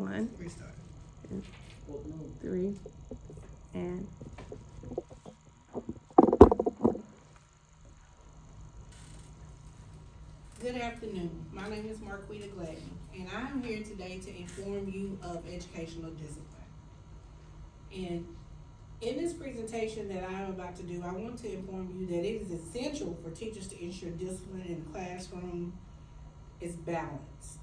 1, Restart. 2, 3, and Good afternoon. My name is Marquita Gladney, and I'm here today to inform you of educational discipline. And in this presentation that I'm about to do, I want to inform you that it is essential for teachers to ensure discipline in the classroom is balanced.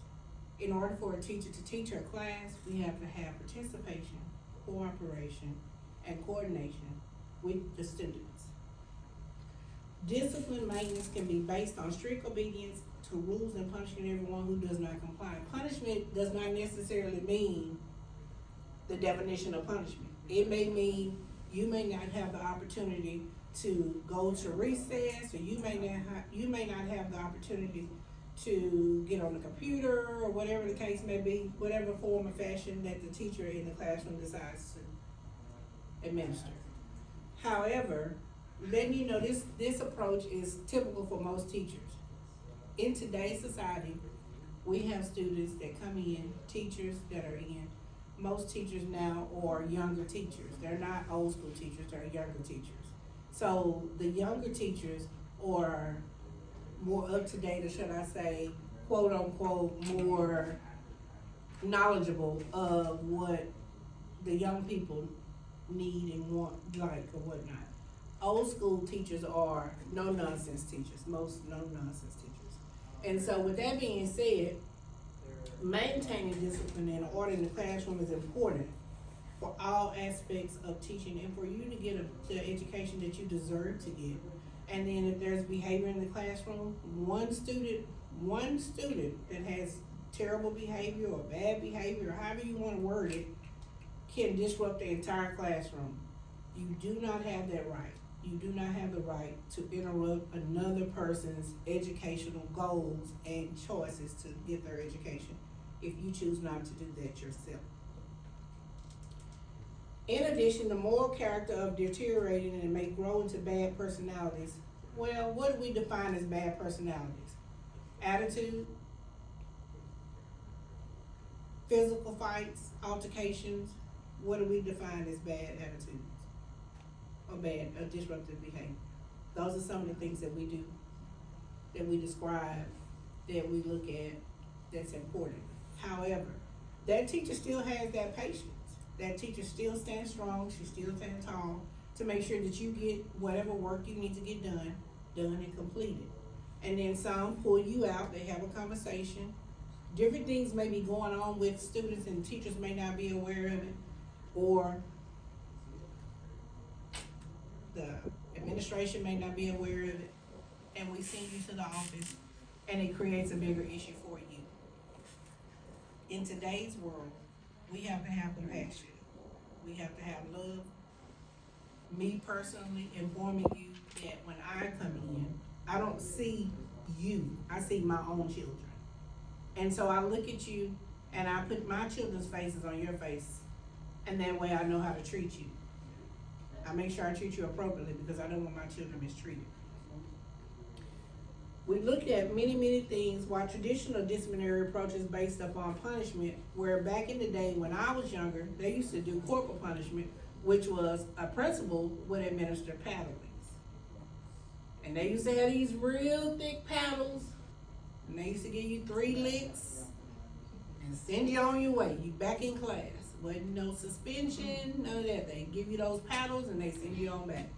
In order for a teacher to teach her class, we have to have participation, cooperation, and coordination with the students. Discipline maintenance can be based on strict obedience to rules and punishing everyone who does not comply. Punishment does not necessarily mean the definition of punishment. It may mean you may not have the opportunity to go to recess, or you may not have the opportunity to get on the computer, or whatever the case may be, whatever form or fashion that the teacher in the classroom decides to administer. However, letting you know this approach is typical for most teachers. In today's society, we have students that come in, teachers that are in. Most teachers now are younger teachers. They're not old school teachers, they're younger teachers. So the younger teachers are more up to date, or should I say, quote unquote, more knowledgeable of what the young people need and want, like, or whatnot. Old school teachers are no nonsense teachers, most no nonsense teachers. And so with that being said, maintaining discipline and order in the classroom is important for all aspects of teaching and for you to get the education that you deserve to get. And then if there's behavior in the classroom, one student that has terrible behavior or bad behavior, or however you want to word it, can disrupt the entire classroom. You do not have that right. You do not have the right to interrupt another person's educational goals and choices to get their education if you choose not to do that yourself. In addition, the moral character of deteriorating and may grow into bad personalities. Well, what do we define as bad personalities? Attitude, physical fights, altercations. What do we define as bad attitudes or bad or disruptive behavior? Those are some of the things that we do, that we describe, that we look at, that's important. However, that teacher still has that patience. That teacher still stands strong, she still stands tall to make sure that you get whatever work you need to get done and completed. And then some pull you out, they have a conversation. Different things may be going on with students and teachers may not be aware of it, or the administration may not be aware of it, and we send you to the office and it creates a bigger issue for you. In today's world, we have to have compassion. We have to have love. Me personally, informing you that when I come in, I don't see you, I see my own children. And so I look at you and I put my children's faces on your face, and that way I know how to treat you. I make sure I treat you appropriately because I don't want my children mistreated. We looked at many things while traditional disciplinary approaches based upon punishment, where back in the day when I was younger, they used to do corporal punishment, which was a principal would administer paddlings. And they used to have these real thick paddles, and they used to give you 3 licks and send you on your way. You back in class. Wasn't no suspension, none of that. They give you those paddles and they send you on back.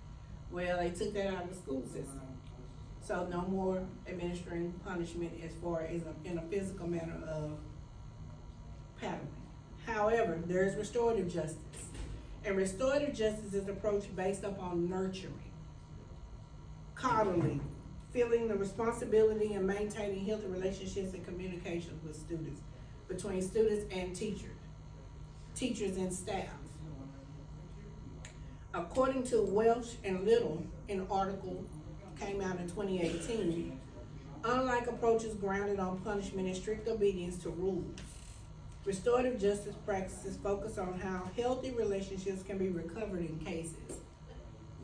Well, they took that out of the school system. So no more administering punishment as far as in a physical manner of paddling. However, there's restorative justice. And restorative justice is an approach based upon nurturing, coddling, feeling the responsibility and maintaining healthy relationships and communication with students, between students and teachers and staff. According to Welsh and Little, an article came out in 2018, unlike approaches grounded on punishment and strict obedience to rules, restorative justice practices focus on how healthy relationships can be recovered in cases.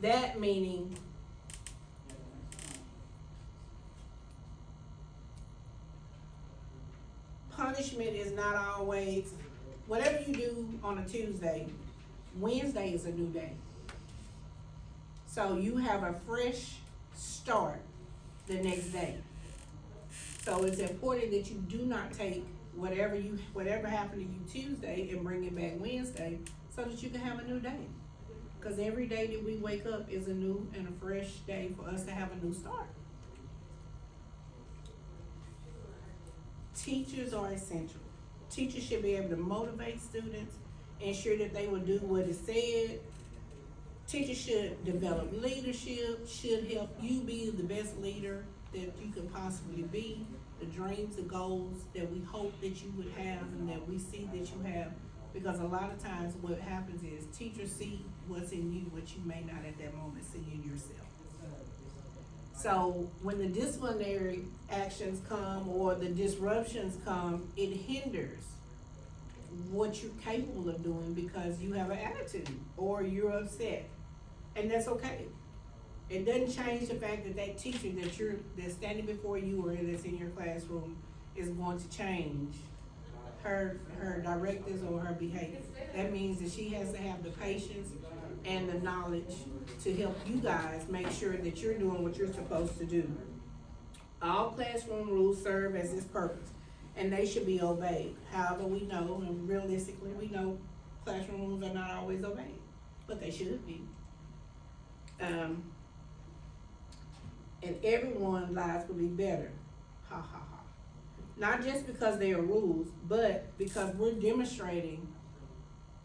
That meaning punishment is not always whatever you do on a Tuesday, Wednesday is a new day. So you have a fresh start the next day. So it's important that you do not take whatever happened to you Tuesday and bring it back Wednesday so that you can have a new day. Cause every day that we wake up is a new and a fresh day for us to have a new start. Teachers are essential. Teachers should be able to motivate students, ensure that they will do what is said. Teachers should develop leadership, should help you be the best leader that you can possibly be. The dreams, the goals that we hope that you would have and that we see that you have. Because a lot of times what happens is teachers see what's in you, what you may not at that moment see in yourself. So when the disciplinary actions come or the disruptions come, it hinders what you're capable of doing because you have an attitude or you're upset. And that's okay. It doesn't change the fact that that teacher that's standing before you or that's in your classroom is going to change her directives or her behavior. That means that she has to have the patience and the knowledge to help you guys make sure that you're doing what you're supposed to do. All classroom rules serve as this purpose, and they should be obeyed. However, we know, and realistically, we know classroom rules are not always obeyed, but they should be. And everyone's lives will be better. Ha ha ha. Not just because they are rules, but because we're demonstrating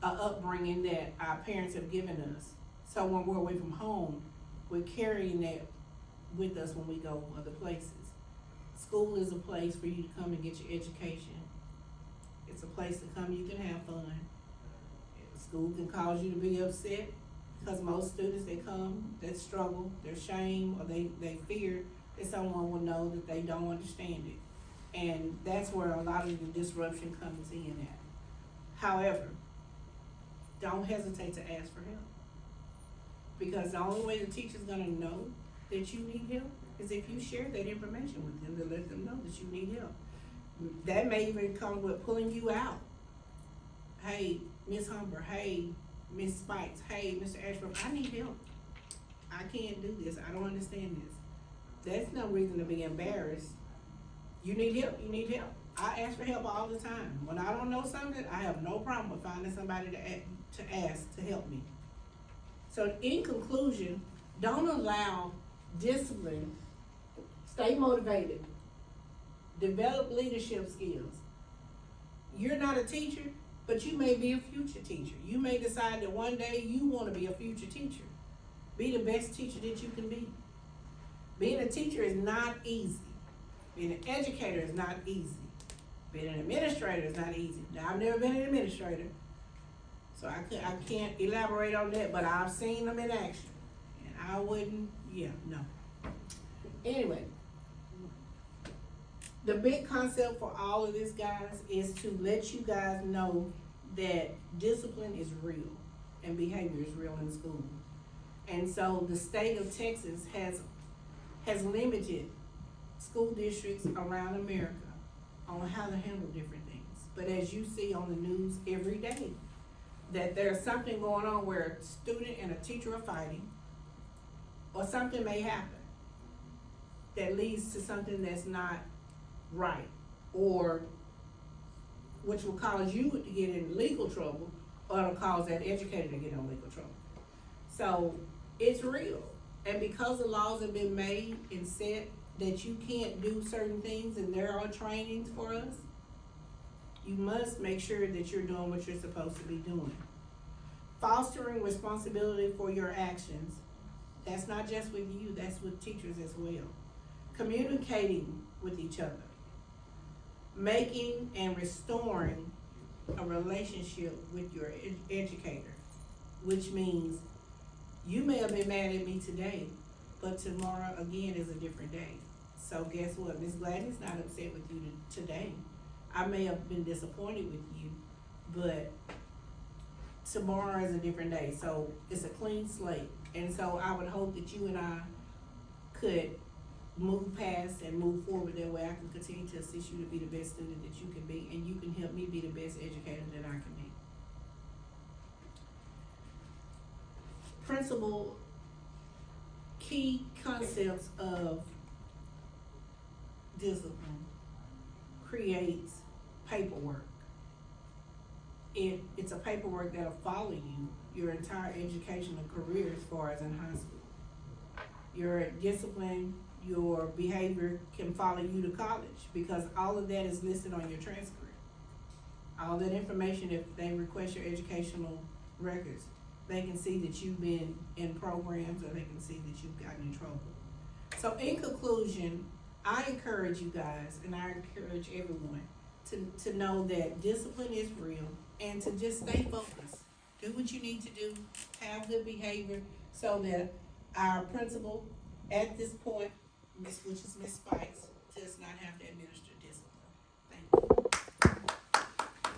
an upbringing that our parents have given us. So when we're away from home, we're carrying that with us when we go other places. School is a place for you to come and get your education. It's a place to come you can have fun. School can cause you to be upset because most students that come, that struggle, they're shame or they fear that someone will know that they don't understand it. And that's where a lot of the disruption comes in at. However, don't hesitate to ask for help. Because the only way the teacher's gonna know that you need help is if you share that information with them to let them know that you need help. That may even come with pulling you out. Hey, Miss Humber, hey, Miss Spikes, hey, Mr. Ashbrook, I need help. I can't do this, I don't understand this. That's no reason to be embarrassed. You need help, you need help. I ask for help all the time. When I don't know something, I have no problem with finding somebody to ask to help me. So in conclusion, don't allow discipline, stay motivated, develop leadership skills. You're not a teacher, but you may be a future teacher. You may decide that one day you want to be a future teacher. Be the best teacher that you can be. Being a teacher is not easy. Being an educator is not easy. Being an administrator is not easy. Now, I've never been an administrator, so I can't elaborate on that, but I've seen them in action. And I wouldn't, no. Anyway, the big concept for all of this, guys, is to let you guys know that discipline is real and behavior is real in school. And so the state of Texas has limited school districts around America on how to handle different things. But as you see on the news every day, that there's something going on where a student and a teacher are fighting, or something may happen that leads to something that's not right, or which will cause you to get in legal trouble, or it'll cause that educator to get in legal trouble. So it's real. And because the laws have been made and set that you can't do certain things and there are trainings for us, you must make sure that you're doing what you're supposed to be doing. Fostering responsibility for your actions, that's not just with you, that's with teachers as well. Communicating with each other. Making and restoring a relationship with your educator, which means you may have been mad at me today, but tomorrow again is a different day. So guess what? Ms. Gladney's not upset with you today. I may have been disappointed with you, but tomorrow is a different day. So it's a clean slate. And so I would hope that you and I could move past and move forward. That way I can continue to assist you to be the best student that you can be, and you can help me be the best educator that I can be. Principal key concepts of discipline creates paperwork. It's a paperwork that'll follow you your entire educational career as far as in high school. Your discipline, your behavior can follow you to college, because all of that is listed on your transcript. All that information, if they request your educational records, they can see that you've been in programs, or they can see that you've gotten in trouble. So in conclusion, I encourage you guys, and I encourage everyone to know that discipline is real, and to just stay focused. Do what you need to do, have good behavior, so that our principal at this point, which is Ms. Spikes, does not have to administer